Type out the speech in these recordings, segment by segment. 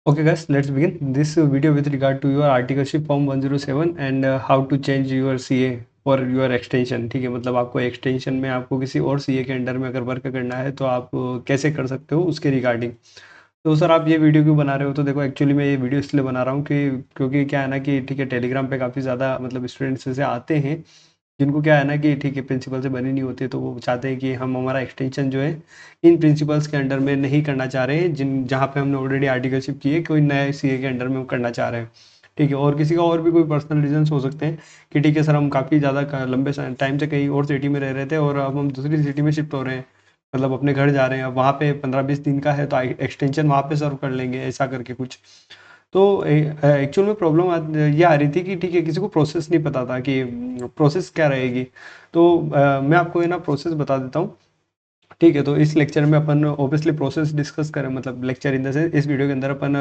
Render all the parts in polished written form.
Okay guys, let's begin this video with regard to your articleship form 107 and how to change your CA for your extension। ठीक है, मतलब आपको extension में आपको किसी और CA के अंडर में अगर वर्क करना है तो आप कैसे कर सकते हो उसके रिगार्डिंग। तो सर आप ये वीडियो क्यों बना रहे हो? तो देखो एक्चुअली मैं ये वीडियो इसलिए बना रहा हूँ कि क्योंकि क्या है ना कि ठीक है, टेलीग्राम पे काफ़ी ज़्यादा मतलब स्टूडेंट्स से आते हैं जिनको क्या है ना कि ठीक है प्रिंसिपल से बनी नहीं होती, तो वो चाहते हैं कि हम हमारा एक्सटेंशन जो है इन प्रिंसिपल्स के अंडर में नहीं करना चाह रहे हैं, जिन जहाँ पे हमने ऑलरेडी आर्टिकलशिप की है, कोई नए सीए के अंडर में वो करना चाह रहे हैं। ठीक है, और किसी का और भी कोई पर्सनल रीजंस हो सकते हैं कि ठीक है सर हम काफ़ी ज़्यादा लंबे टाइम से कहीं और सिटी में रह रहे थे और अब हम दूसरी सिटी में शिफ्ट हो रहे हैं, मतलब अपने घर जा रहे हैं, अब वहाँ पे 15-20 दिन का है तो एक्सटेंशन वहाँ पे सर्व कर लेंगे, ऐसा करके कुछ। तो एक्चुअल में प्रॉब्लम ये आ रही थी कि ठीक है किसी को प्रोसेस नहीं पता था कि प्रोसेस क्या रहेगी। तो मैं आपको है ना प्रोसेस बता देता हूँ। ठीक है, तो इस लेक्चर में अपन ऑब्वियसली प्रोसेस डिस्कस करें, मतलब लेक्चर इन द सेंस इस वीडियो के अंदर अपन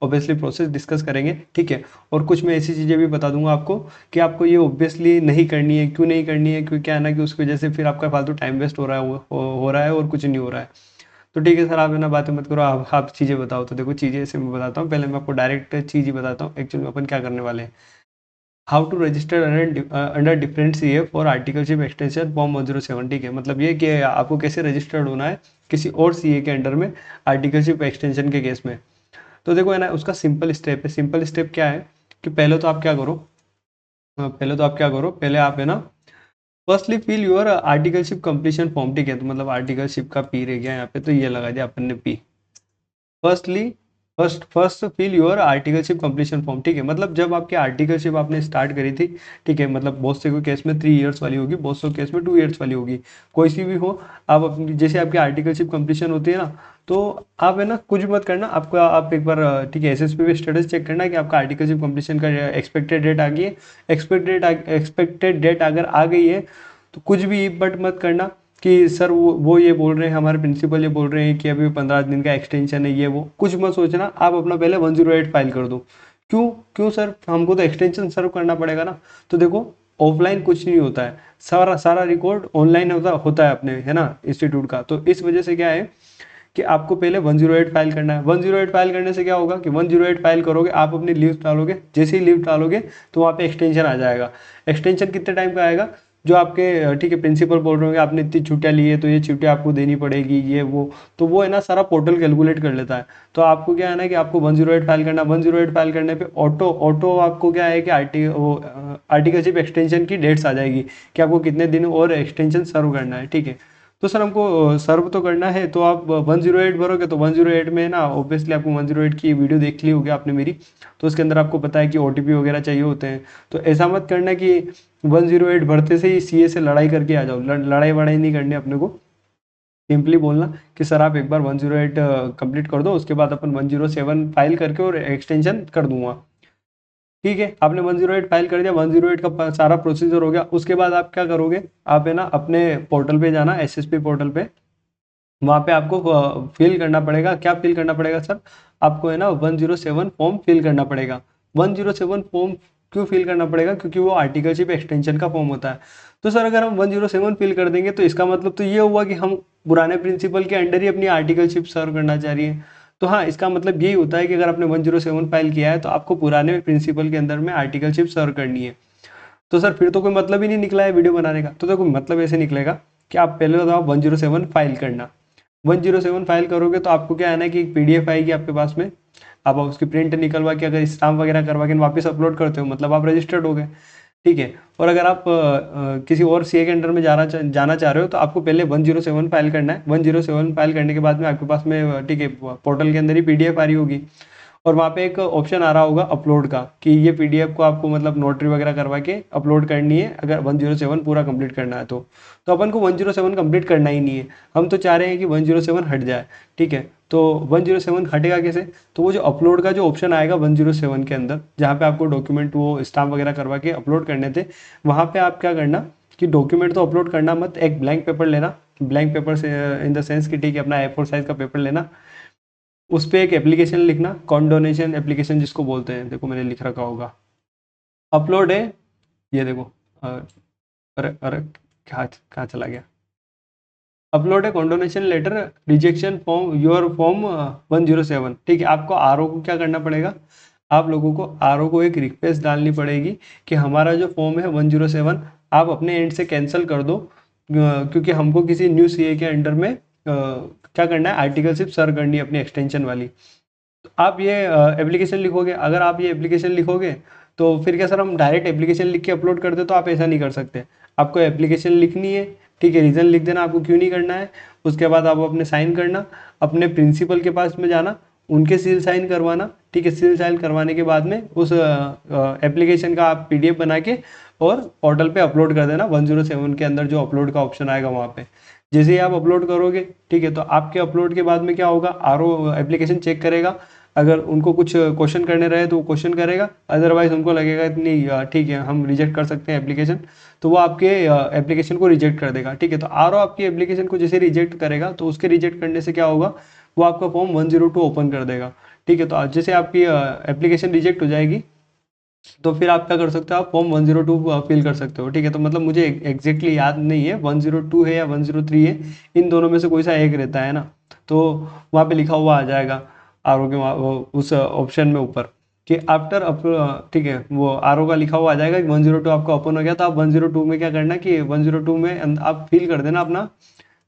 ऑब्वियसली प्रोसेस डिस्कस करेंगे। ठीक है, और कुछ मैं ऐसी चीज़ें भी बता दूंगा आपको कि आपको ये ऑब्वियसली नहीं करनी है, क्यों नहीं करनी है, क्योंकि क्या है ना कि उसकी वजह से फिर आपका फालतू टाइम वेस्ट हो रहा है, हो रहा है और कुछ नहीं हो रहा है। तो ठीक है सर, आप है ना बातें मत करो, आप चीज़ें बताओ। तो देखो चीज़ें ऐसे मैं बताता हूँ, पहले मैं आपको डायरेक्ट चीज़ ही बताता हूँ एक्चुअली अपन क्या करने वाले हैं। How to register under different C A for articleship extension form 107। ठीक है, मतलब ये कि आपको कैसे रजिस्टर्ड होना है किसी और सी ए के अंडर में आर्टिकलशिप एक्सटेंशन के केस में। तो देखो है ना उसका सिंपल स्टेप है। सिंपल स्टेप क्या है कि पहले आप है ना firstly fill your articleship completion form. ठीक है, तो मतलब आर्टिकलशिप का पी रह गया यहाँ पे, तो ये लगा दिया अपन ने P. Firstly first fill your articleship completion form. ठीक है, मतलब जब आपकी आर्टिकलशिप आपने स्टार्ट करी थी, ठीक है, मतलब बहुत से कोई केस में 3 इयर्स वाली होगी, बहुत से केस में 2 इयर्स वाली होगी, कोई सी भी हो। आप अपनी जैसे आपकी आर्टिकलशिप कंप्लीशन होती है ना, तो आप है ना कुछ मत करना, आपका आप एक बार ठीक है एसएसपी पे स्टेटस चेक करना कि आपका आर्टिकलशिप कंप्लीशन का एक्सपेक्टेड डेट आ गई है। एक्सपेक्टेड डेट अगर आ गई है तो कुछ भी बट मत करना कि सर वो ये बोल रहे हैं, हमारे प्रिंसिपल ये बोल रहे हैं कि अभी 15 दिन का एक्सटेंशन है, ये वो कुछ मत सोचना। आप अपना पहले 108 फाइल कर दो। क्यों क्यों सर, हमको तो एक्सटेंशन सर्व करना पड़ेगा ना। तो देखो ऑफलाइन कुछ नहीं होता है, सारा सारा रिकॉर्ड ऑनलाइन होता है अपने, है ना, इंस्टीट्यूट का। तो इस वजह से क्या है कि आपको पहले 108 फाइल करना है। 108 फाइल करने से क्या होगा कि 108 फाइल करोगे, आप अपनी लीव डालोगे, जैसे ही लीव डालोगे तो वहाँ पे एक्सटेंशन आ जाएगा। एक्सटेंशन कितने टाइम का आएगा, जो आपके ठीक है प्रिंसिपल बोल रहे होंगे आपने इतनी छुट्टियाँ ली है तो ये छुट्टियाँ आपको देनी पड़ेगी, ये वो, तो वो है ना सारा पोर्टल कैलकुलेट कर लेता है। तो आपको क्या है ना कि आपको 108 फाइल करना, 108 फाइल करने पे ऑटो ऑटो आपको क्या है कि आर्टिकलशिप एक्सटेंशन की डेट्स आ जाएगी कि आपको कितने दिन और एक्सटेंशन सर्व करना है। ठीक है, तो सर हमको सर्व तो करना है, तो आप 108 भरोगे तो 108 में ना ऑब्वियसली आपको 108 की वीडियो देख ली होगी आपने मेरी, तो उसके अंदर आपको पता है कि ओटीपी वगैरह चाहिए होते हैं। तो ऐसा मत करना कि 108 भरते से ही सीए से लड़ाई करके आ जाओ, लड़ाई वड़ाई नहीं करनी अपने को। सिंपली बोलना कि सर आप एक बार 108 कंप्लीट कर दो, उसके बाद अपन 107 फाइल करके और एक्सटेंशन कर दूंगा। ठीक है, आपने 108 फाइल कर दिया, 108 का सारा प्रोसीजर हो गया। उसके बाद आप क्या करोगे, आप है ना अपने पोर्टल पे जाना, एसएसपी पोर्टल पे। वहाँ पे आपको फिल करना पड़ेगा। क्या फिल करना पड़ेगा सर, आपको है ना 107 फॉर्म फिल करना पड़ेगा। 107 फॉर्म क्यों फिल करना पड़ेगा, क्योंकि वो आर्टिकलशिप एक्सटेंशन का फॉर्म होता है। तो सर अगर हम 107 फिल कर देंगे तो इसका मतलब तो ये हुआ कि हम पुराने प्रिंसिपल के अंडर ही अपनी आर्टिकलशिप सर्व करना चाह रही है। तो हाँ, इसका मतलब यही होता है कि अगर आपने 107 फाइल किया है तो आपको पुराने प्रिंसिपल के अंदर में आर्टिकलशिप सर्व करनी है। तो सर फिर तो कोई मतलब ही नहीं निकला है वीडियो बनाने का। तो देखो मतलब ऐसे निकलेगा कि आप पहले बताओ 107 फाइल करना। 107 फाइल करोगे तो आपको क्या है ना कि एक पीडीएफ आएगी आपके पास में, आप उसकी प्रिंट निकलवा के अगर स्टाम्प वगैरह करवा के वापस अपलोड करते हो, मतलब आप रजिस्टर्ड हो गए। ठीक है, और अगर आप किसी और सीए के अंडर में जाना चाह रहे हो तो आपको पहले 107 फाइल करना है। 107 फाइल करने के बाद में आपके पास में ठीक है पोर्टल के अंदर ही पीडीएफ आ रही होगी, और वहाँ पे एक ऑप्शन आ रहा होगा अपलोड का कि ये पीडीएफ को आपको मतलब नोटरी वगैरह करवा के अपलोड करनी है अगर 107 पूरा कंप्लीट करना है तो अपन को 107 कंप्लीट करना ही नहीं है। हम तो चाह रहे हैं कि 107 हट जाए। ठीक है, तो 107 हटेगा कैसे, तो वो जो अपलोड का जो ऑप्शन आएगा 107 के अंदर, जहाँ पे आपको डॉक्यूमेंट वो स्टाम्प वगैरह करवा के अपलोड करने थे, वहाँ पे आप क्या करना कि डॉक्यूमेंट तो अपलोड करना मत, एक ब्लैंक पेपर लेना। ब्लैंक पेपर से इन द सेंस कि ठीक है अपना A4 साइज का पेपर लेना। उस पे एक एप्लीकेशन लिखना, कॉन्डोनेशन एप्लीकेशन जिसको बोलते हैं, देखो मैंने लिख रखा होगा, अपलोड है, ये देखो। अरे अरे क्या कहाँ चला गया, upload a condonation letter rejection form your form 107। ठीक है, आपको आरओ को क्या करना पड़ेगा, आप लोगों को आरओ को एक रिक्वेस्ट डालनी पड़ेगी कि हमारा जो फॉर्म है 107 आप अपने एंड से कैंसिल कर दो, क्योंकि हमको किसी न्यू सीए के अंडर में क्या करना है, आर्टिकलशिप सर्व करनी है अपनी एक्सटेंशन वाली। तो आप ये एप्लीकेशन लिखोगे, अगर आप ये एप्लीकेशन लिखोगे तो फिर क्या सर हम डायरेक्ट एप्लीकेशन लिख के अपलोड कर दे, तो आप ऐसा नहीं कर सकते। आपको एप्लीकेशन लिखनी है, ठीक है, रीज़न लिख देना आपको क्यों नहीं करना है, उसके बाद आप अपने साइन करना, अपने प्रिंसिपल के पास में जाना, उनके सील साइन करवाना, ठीक है, सील साइन करवाने के बाद में उस एप्लीकेशन का आप पीडीएफ बना के और पोर्टल पे अपलोड कर देना 107 के अंदर, जो अपलोड का ऑप्शन आएगा वहाँ पे। जैसे ही आप अपलोड करोगे, ठीक है, तो आपके अपलोड के बाद में क्या होगा, आरओ एप्लीकेशन चेक करेगा, अगर उनको कुछ क्वेश्चन करने रहे तो वो क्वेश्चन करेगा, अदरवाइज उनको लगेगा कि नहीं ठीक है हम रिजेक्ट कर सकते हैं एप्लीकेशन, तो वो आपके एप्लीकेशन को रिजेक्ट कर देगा। ठीक है, तो आरओ आपकी एप्लीकेशन को जैसे रिजेक्ट करेगा तो उसके रिजेक्ट करने से क्या होगा, वो आपका फॉर्म 102 ओपन कर देगा। ठीक है, तो जैसे आपकी एप्लीकेशन रिजेक्ट हो जाएगी तो फिर आप क्या कर सकते हो, आप फॉर्म 102 फिल कर सकते हो। ठीक है, तो मतलब मुझे एग्जैक्टली याद नहीं है 102 है या 103 है, इन दोनों में से कोई सा एक रहता है ना, तो वहाँ पे लिखा हुआ आ जाएगा आरओ के उस ऑप्शन में ऊपर कि आफ्टर ठीक है, वो आरओ का लिखा हुआ आ जाएगा कि 102 आपका ओपन हो गया। तो आप 102 में क्या करना कि 102 में आप फिल कर देना अपना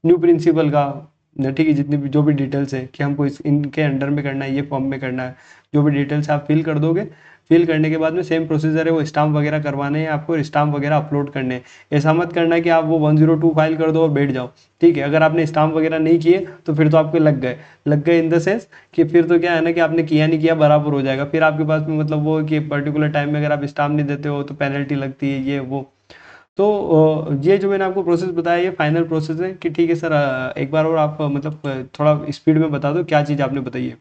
न्यू प्रिंसिपल का, ठीक है, जितनी भी जो भी डिटेल्स है कि हमको इनके अंडर में करना है, ये फॉर्म में करना है, जो भी डिटेल्स आप फिल कर दोगे। फिल करने के बाद में सेम प्रोसीजर है, वो स्टाम्प वगैरह करवाने हैं आपको, स्टाम्प वगैरह अपलोड करने हैं। ऐसा मत करना है कि आप वो 102 फाइल कर दो और बैठ जाओ। ठीक है, अगर आपने स्टाम्प वगैरह नहीं किए तो फिर तो आपके लग गए इन द सेंस कि फिर तो क्या है ना कि आपने किया नहीं किया बराबर हो जाएगा, फिर आपके पास में मतलब वो कि पर्टिकुलर टाइम में अगर आप स्टाम्प नहीं देते हो तो पेनल्टी लगती है, ये वो। तो ये जो मैंने आपको प्रोसेस बताया ये फाइनल प्रोसेस है कि ठीक है सर, एक बार और आप मतलब थोड़ा स्पीड में बता दो क्या चीज़ आपने बताई है।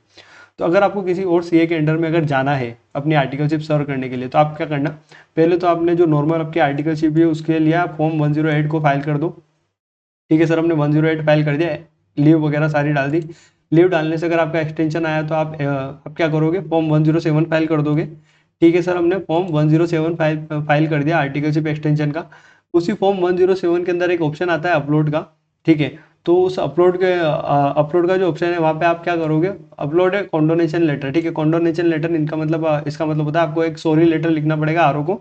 तो अगर आपको किसी और सीए के अंडर में अगर जाना है अपनी आर्टिकलशिप सर्व करने के लिए, तो आप क्या करना, पहले तो आपने जो नॉर्मल आपकी आर्टिकलशिप है उसके लिए आप फॉर्म 108 को फाइल कर दो। ठीक है सर, हमने 108 फाइल कर दिया, लीव वगैरह सारी डाल दी। लीव डालने से अगर आपका एक्सटेंशन आया तो आप क्या करोगे, फॉर्म 107 फाइल कर दोगे। ठीक है सर, हमने फॉर्म 107 फाइल कर दिया आर्टिकलशिप एक्सटेंशन का। उसी फॉर्म 107 के अंदर एक ऑप्शन आता है अपलोड का। ठीक है, तो उस अपलोड का जो ऑप्शन है वहाँ पे आप क्या करोगे, अपलोड है कॉन्डोनेशन लेटर। ठीक है, कॉन्डोनेशन लेटर इनका मतलब इसका मतलब होता है आपको एक सॉरी लेटर लिखना पड़ेगा आरओ को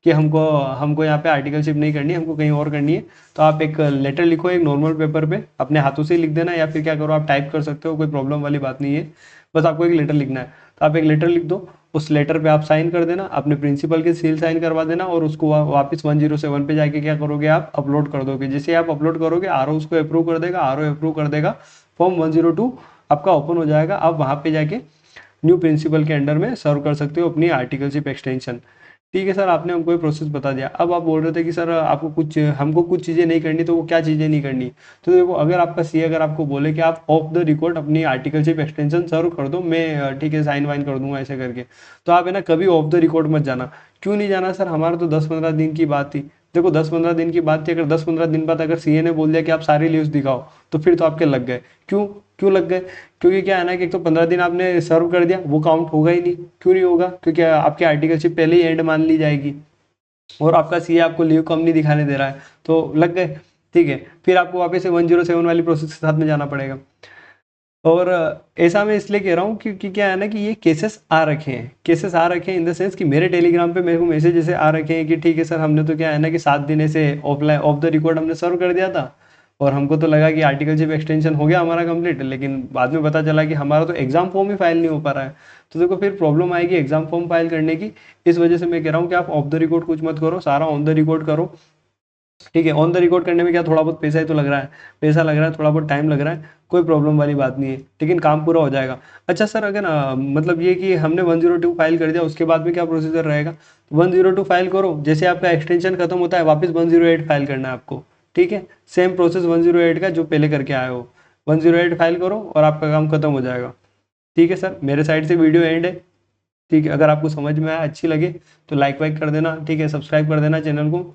कि हमको हमको यहाँ पे आर्टिकलशिप नहीं करनी, हमको कहीं और करनी है। तो आप एक लेटर लिखो एक नॉर्मल पेपर पे, अपने हाथों से ही लिख देना, या फिर क्या करो आप टाइप कर सकते हो, कोई प्रॉब्लम वाली बात नहीं है। बस आपको एक लेटर लिखना है, तो आप एक लेटर लिख दो, उस लेटर पे आप साइन कर देना, अपने प्रिंसिपल के सील साइन करवा देना, और उसको वापस 107 पे जाके क्या करोगे, आप अपलोड कर दोगे। जैसे आप अपलोड करोगे आरओ उसको अप्रूव कर देगा, आरओ अप्रूव कर देगा, फॉर्म 102 आपका ओपन हो जाएगा। आप वहाँ पे जाके न्यू प्रिंसिपल के अंडर में सर्व कर सकते हो अपनी आर्टिकलशिप एक्सटेंशन। ठीक है सर, आपने हमको ये प्रोसेस बता दिया। अब आप बोल रहे थे कि सर आपको हमको कुछ चीज़ें नहीं करनी, तो वो क्या चीज़ें नहीं करनी। तो देखो, अगर आपका सीए अगर आपको बोले कि आप ऑफ द रिकॉर्ड अपनी आर्टिकलशिप एक्सटेंशन सर्व कर दो, मैं ठीक है साइन वाइन कर दूंगा ऐसे करके, तो आप है ना कभी ऑफ द रिकॉर्ड मत जाना। क्यों नहीं जाना सर, हमारा तो 10-15 दिन की बात थी। देखो 10-15 दिन की बात थी, अगर 10-15 दिन बाद अगर सीए ने बोल दिया कि आप सारी लीव्स दिखाओ, तो फिर तो आपके लग गए। क्यों क्यों लग गए, क्योंकि क्या है ना कि एक तो 15 दिन आपने सर्व कर दिया, वो काउंट होगा ही नहीं। क्यों नहीं होगा, क्योंकि आपकी आर्टिकलशिप पहले ही एंड मान ली जाएगी, और आपका सीए आपको लीव कम नहीं दिखाने दे रहा है, तो लग गए। ठीक है, फिर आपको वापस से 107 वाली प्रोसेस के साथ में जाना पड़ेगा। और ऐसा मैं इसलिए कह रहा हूँ क्योंकि क्या है ना कि ये केसेस आ रखे हैं, केसेस आ रखे हैं इन द सेंस कि मेरे टेलीग्राम पे मेरे को मैसेज ऐसे आ रखे हैं कि ठीक है सर, हमने तो क्या है ना कि 7 दिन ऐसे ऑफलाइन ऑफ द रिकॉर्ड हमने सर्व कर दिया था, और हमको तो लगा कि आर्टिकलशिप एक्सटेंशन हो गया हमारा कंप्लीट, लेकिन बाद में पता चला कि हमारा तो एग्जाम फॉर्म ही फाइल नहीं हो पा रहा है। तो देखो फिर प्रॉब्लम आएगी एग्जाम फॉर्म फाइल करने की। इस वजह से मैं कह रहा हूँ कि आप ऑफ द रिकॉर्ड कुछ मत करो, सारा ऑन द रिकॉर्ड करो। ठीक है, ऑन द रिकॉर्ड करने में क्या थोड़ा बहुत पैसा ही तो लग रहा है, पैसा लग रहा है, थोड़ा बहुत टाइम लग रहा है, कोई प्रॉब्लम वाली बात नहीं है, लेकिन काम पूरा हो जाएगा। अच्छा सर, अगर मतलब ये कि हमने 102 फाइल कर दिया, उसके बाद में क्या प्रोसीजर रहेगा, 102 फाइल करो, जैसे आपका एक्सटेंशन खत्म होता है वापस 108 फाइल करना है आपको। ठीक है, सेम प्रोसेस 108 का जो पहले करके आए हो, 108 फाइल करो और आपका काम खत्म हो जाएगा। ठीक है सर, मेरे साइड से वीडियो एंड है। ठीक है, अगर आपको समझ में आया, अच्छी लगे तो लाइक वाइक कर देना, ठीक है, सब्सक्राइब कर देना चैनल को।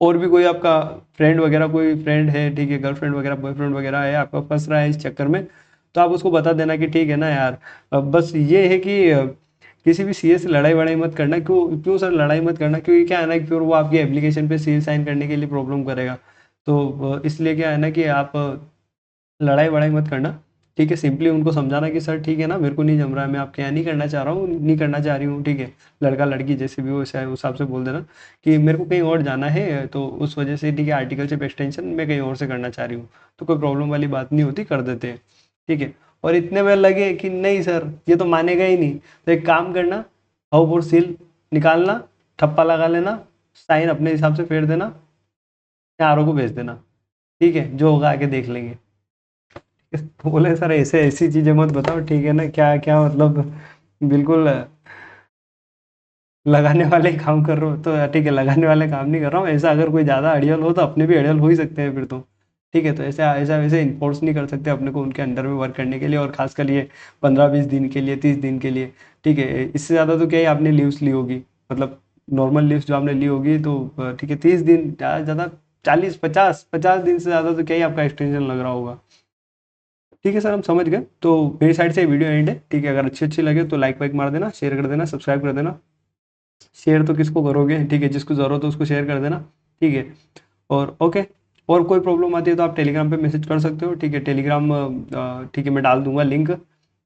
और भी कोई आपका फ्रेंड वगैरह, कोई फ्रेंड है, ठीक है, गर्लफ्रेंड वगैरह बॉयफ्रेंड वगैरह है आपका फंस रहा है इस चक्कर में, तो आप उसको बता देना कि ठीक है ना यार, अब बस ये है कि किसी भी सीए से लड़ाई वड़ाई मत करना। क्यों क्यों सर लड़ाई मत करना, क्योंकि क्या है ना कि फिर वो आपकी एप्लीकेशन पे सील साइन करने के लिए प्रॉब्लम करेगा। तो इसलिए क्या है ना कि आप लड़ाई वड़ाई मत करना, ठीक है। सिंपली उनको समझाना कि सर ठीक है ना, मेरे को नहीं जम रहा है, मैं आपके यहाँ नहीं करना चाह रहा हूँ, नहीं करना चाह रही हूँ, ठीक है। लड़का लड़की जैसे भी हो, उस हिसाब से बोल देना कि मेरे को कहीं और जाना है, तो उस वजह से ठीक है आर्टिकलशिप एक्सटेंशन मैं कहीं और से करना चाह रही हूँ, तो कोई प्रॉब्लम वाली बात नहीं होती, कर देते हैं, ठीक है। और इतने में लगे कि नहीं सर ये तो मानेगा ही नहीं, तो एक काम करना, हाउ फॉर सील निकालना, ठप्पा लगा लेना, साइन अपने हिसाब से फेर देना, आर को भेज देना, ठीक है, जो होगा आगे देख लेंगे। तो बोले सर ऐसे ऐसी चीजें मत बताओ, ठीक है ना, क्या क्या मतलब बिल्कुल लगाने वाले ही काम कर रहे हो, तो ठीक है लगाने वाले काम नहीं कर रहा हूँ, ऐसा अगर कोई ज़्यादा अड़ियल हो तो अपने भी अड़ियल हो ही सकते हैं फिर तो, ठीक है। तो ऐसा ऐसा वैसे इन्फोर्स नहीं कर सकते अपने को उनके अंडर में वर्क करने के लिए, और खासकर ये 15-20 दिन के लिए, 30 दिन के लिए, ठीक है। इससे ज़्यादा तो क्या ही आपने लीव्स ली होगी, मतलब नॉर्मल लीव्स जो आपने ली होगी, तो ठीक है 30 दिन, ज़्यादा से ज़्यादा 40-50 दिन से ज़्यादा तो क्या ही आपका एक्सटेंशन लग रहा होगा, ठीक है सर, हम समझ गए। तो मेरी साइड से वीडियो एंड है, ठीक है। अगर अच्छी अच्छी लगे तो लाइक वाइक मार देना, शेयर कर देना, सब्सक्राइब कर देना। शेयर तो किसको करोगे, ठीक है, जिसको ज़रूरत हो उसको शेयर कर देना, ठीक है। और ओके, और कोई प्रॉब्लम आती है तो आप टेलीग्राम पे मैसेज कर सकते हो, ठीक है। टेलीग्राम ठीक है मैं डाल दूंगा लिंक,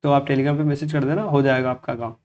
तो आप टेलीग्राम पे मैसेज कर देना, हो जाएगा आपका काम।